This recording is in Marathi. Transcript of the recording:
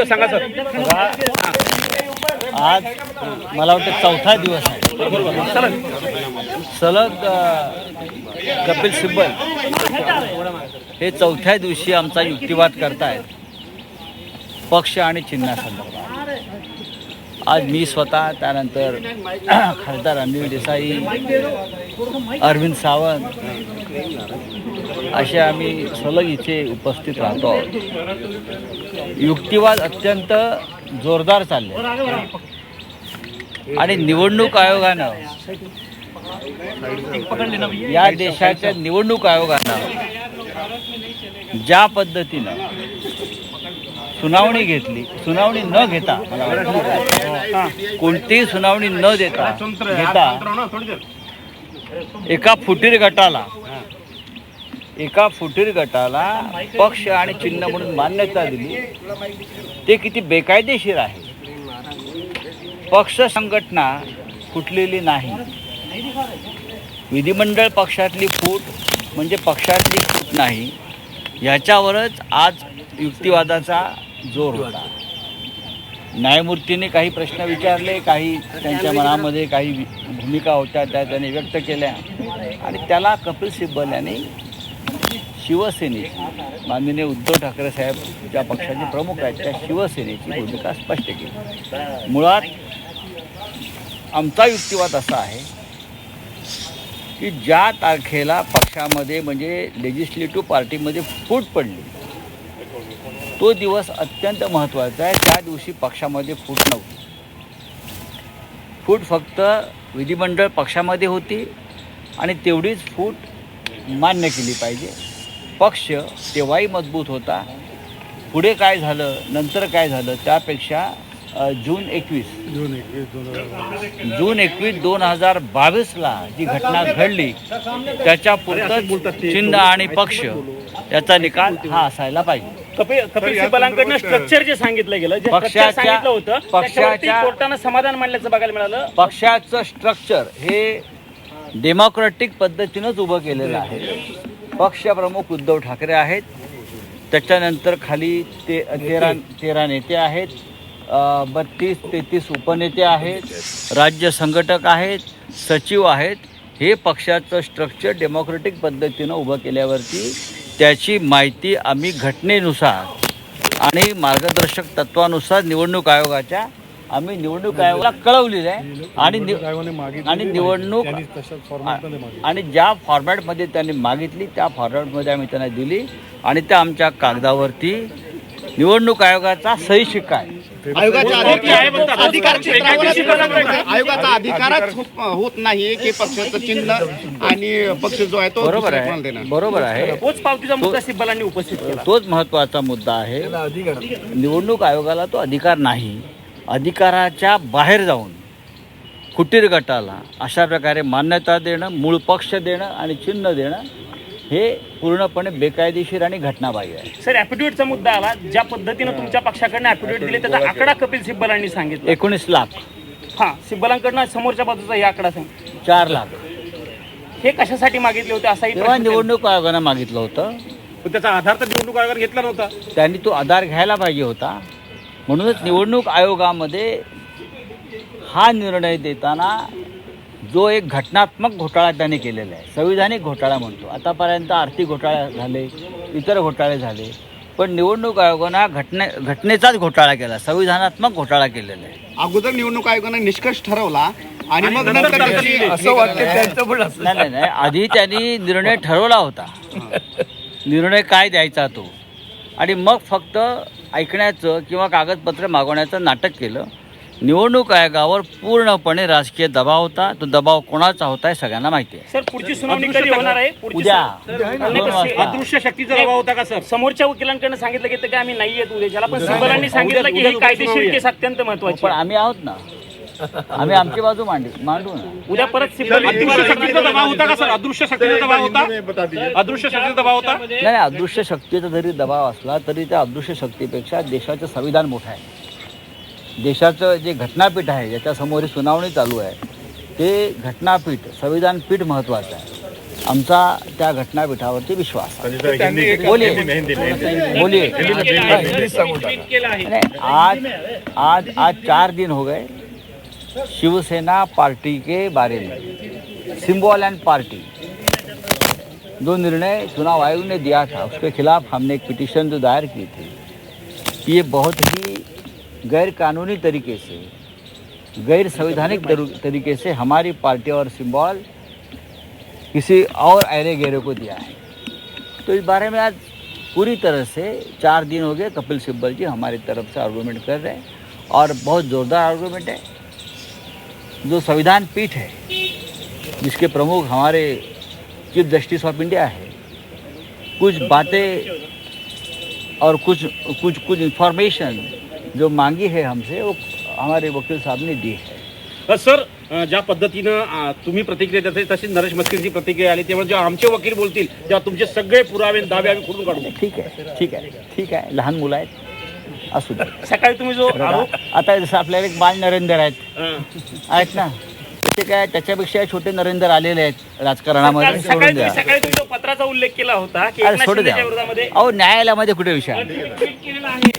सांगा सर. आज मला वाटतं चौथा दिवस आहे सलग कपिल सिब्बल हे चौथ्या दिवशी आमचा युक्तिवाद करतायत पक्ष आणि चिन्हासंदर्भात. आज मी स्वतः, त्यानंतर खासदार अनिल देसाई, अरविंद सावंत असे आम्ही सलग इथे उपस्थित राहतो. युक्तिवाद अत्यंत जोरदार चालले आणि निवडणूक आयोगानं, या देशाच्या निवडणूक आयोगानं ज्या पद्धतीनं सुनावणी घेतली, सुनावणी न घेता, कोणतीही सुनावणी न घेता एका फुटीर गटाला पक्ष आणि चिन्ह म्हणून मान्यता दिली, ते किती बेकायदेशीर आहे. पक्ष संघटना फुटलेली नाही. विधिमंडळ पक्षातली फूट म्हणजे पक्षातली फूट नाही, ह्याच्यावरच आज युक्तिवादाचा जोर होता. न्यायमूर्तीने काही प्रश्न विचारले, काही त्यांच्या मनामध्ये काही भूमिका होत्या त्या त्यांनी व्यक्त केल्या आणि त्याला कपिल सिब्बल यांनी शिवसेनेची, माननीय उद्धव ठाकरे साहेब ज्या पक्षाचे प्रमुख आहेत त्या शिवसेनेची भूमिका स्पष्ट केली. मुळात आमचा युक्तिवाद असा आहे की ज्या तारखेला पक्षामध्ये म्हणजे लेजिस्लेटिव्ह पार्टीमध्ये फूट पडली तो दिवस अत्यंत महत्त्वाचा आहे. त्या दिवशी पक्षामध्ये फूट नव्हती. फूट फक्त विधिमंडळ पक्षामध्ये होती आणि तेवढीच फूट मान्य केली पाहिजे. पक्ष तेव्हाही मजबूत होता. पुढे काय झालं, नंतर काय झालं, त्यापेक्षा जून 21, 2022ला जी घटना घडली त्याच्या पुरतं चिन्ह आणि पक्ष याचा निकाल हा असायला पाहिजे. कपिल सिब्बलांकडनं स्ट्रक्चर जे सांगितलं गेलं, जे पक्षाच्या कोर्टानं समाधान मानल्याचं बघायला मिळालं. पक्षाचं स्ट्रक्चर हे डेमोक्रॅटिक पद्धतीनंच उभं केलेलं आहे. पक्षप्रमुख उद्धव ठाकरे आहेत, त्याच्यानंतर खाली 13 नेते आहेत, 32-33 उपनेते आहेत, राज्य संघटक आहेत, सचिव आहेत. हे पक्षाचं स्ट्रक्चर डेमोक्रॅटिक पद्धतीनं उभं केल्यावरती त्याची माहिती आम्ही घटनेनुसार आणि मार्गदर्शक तत्वानुसार निवडणूक आयोगाच्या निवडणूक आयोगाला कळवलेलं आहे आणि निवडणूक आणि ज्या फॉर्मॅटमध्ये त्यांनी मागितली त्या फॉर्मॅटमध्ये आम्ही त्यांना दिली आणि त्या आमच्या कागदावरती निवडणूक आयोगाचा सही शिक्का आहे. आयोगाचा अधिकारच होत नाही की पक्षाचं चिन्ह आणि पक्ष जो आहे तो बरोबर आहे. तोच पावतीचा मुद्दा सिब्बलांनी उपस्थित केला. तोच महत्त्वाचा मुद्दा आहे. निवडणूक आयोगाला तो अधिकार नाही. अधिकाराच्या बाहेर जाऊन फुटीर गटाला अशा प्रकारे मान्यता देणं, मूळ पक्ष देणं आणि चिन्ह देणं हे पूर्णपणे बेकायदेशीर आणि घटनाबाह्य आहे. सर, ॲफिडेव्हिटचा मुद्दा आला. ज्या पद्धतीनं तुमच्या पक्षाकडनं ॲफिडेव्हिट दिले त्याचा आकडा कपिल सिब्बलांनी सांगितला 19 लाख. हां, सिब्बलांकडनं समोरच्या बाजूचा हे आकडा सांग 4 लाख. हे कशासाठी मागितले होते असाही तेव्हा निवडणूक आयोगानं मागितलं होतं. पण त्याचा आधार तर निवडणूक आयोगाने घेतला नव्हता. त्यांनी तो आधार घ्यायला पाहिजे होता. म्हणूनच निवडणूक आयोगामध्ये हा निर्णय देताना जो एक घटनात्मक घोटाळा त्यांनी केलेला आहे, संविधानिक घोटाळा म्हणतो. आतापर्यंत आर्थिक घोटाळे झाले, इतर घोटाळे झाले, पण निवडणूक आयोगानं घटनेचाच घोटाळा केला, संविधानात्मक घोटाळा केलेला आहे. अगोदर निवडणूक आयोगाने निष्कर्ष ठरवला आणि मग नंतर असं वाटतं त्यांचं पण नाही. आधी त्यांनी निर्णय ठरवला होता, निर्णय काय द्यायचा तो, आणि मग फक्त ऐकण्याचं किंवा कागदपत्र मागवण्याचं नाटक केलं. निवडणूक आयोगावर पूर्णपणे राजकीय दबाव होता. तो दबाव कोणाचा होता हे सगळ्यांना माहिती आहे. सर, पुढची सुनावणी कधी होणार आहे? उद्या. अदृश्य शक्तीचा दबाव होता का सर? समोरच्या वकिलांकडून सांगितलं गेलं की आम्ही नाही येत उद्याच्याला, पण सिब्बलांनी सांगितलं की हे कायदेशीर केस अत्यंत महत्त्वाची. पण आम्ही आहोत ना, आम्ही आमची बाजू मांडू ना. उद्या परत अदृश्य शक्तीचा दबाव होता का सर? अदृश्य शक्तीचा दबाव होता. अदृश्य शक्तीचा दबाव होता. नाही, अदृश्य शक्तीचा जरी दबाव असला तरी त्या अदृश्य शक्तीपेक्षा देशाचं संविधान मोठं आहे. देशाचं जे घटनापीठ आहे, ज्याच्यासमोर सुनावणी चालू आहे, ते घटनापीठ, संविधानपीठ महत्त्वाचं आहे. आमचा त्या घटनापीठावरती विश्वास आहे. बोलिये बोलिये. केलं आहे. नहीं, आज 4 दिन हो गए शिवसेना पार्टी के बारे में, सिंबल एंड पार्टी, जो निर्णय चुनाव आयोग ने दिया था उसके खिलाफ हमने एक पिटीशन जो दायर की थी, ये बहुत ही गैर कानूनी तरीके से, गैर संवैधानिक तरीके से हमारी पार्टी और सिंबल किसी और ऐरे गैरे को दिया है. तो इस बारे में आज पूरी तरह से 4 दिन हो गए कपिल सिब्बल जी हमारी तरफ से आर्गूमेंट कर रहे हैं और बहुत ज़ोरदार आर्गूमेंट है. जो संविधान पीठ है जिसके प्रमुख हमारे चीफ जस्टिस ऑफ इंडिया है, कुछ बातें और कुछ इन्फॉर्मेशन जो मांगी है हमसे वो हमारे वकील साहब ने दी है. सर, ज्या पद्धतीनं तुम्ही प्रतिक्रिया देताय तशी नरेश मस्किरची प्रतिक्रिया आली, तेव्हा जेव्हा आमचे वकील बोलतील तेव्हा तुमचे सगळे पुरावे दावे आम्ही खोडून काढू. ठीक आहे लहान मुलं आहेत असू दे. सकाळी तुम्ही जो आरोप आता जसं आपल्याला एक बाल नरेंद्र आहेत ना, ते काय त्याच्यापेक्षा छोटे नरेंद्र आलेले आहेत राजकारणामध्ये. सोडून द्या. सकाळी तुम्ही जो पत्राचा उल्लेख केला होता की अरे एकनाथ सोडून शिंदेच्या द्या. विरोधामध्ये अहो न्यायालयामध्ये कुठे विषय आहे? ट्विट केलेला आहे.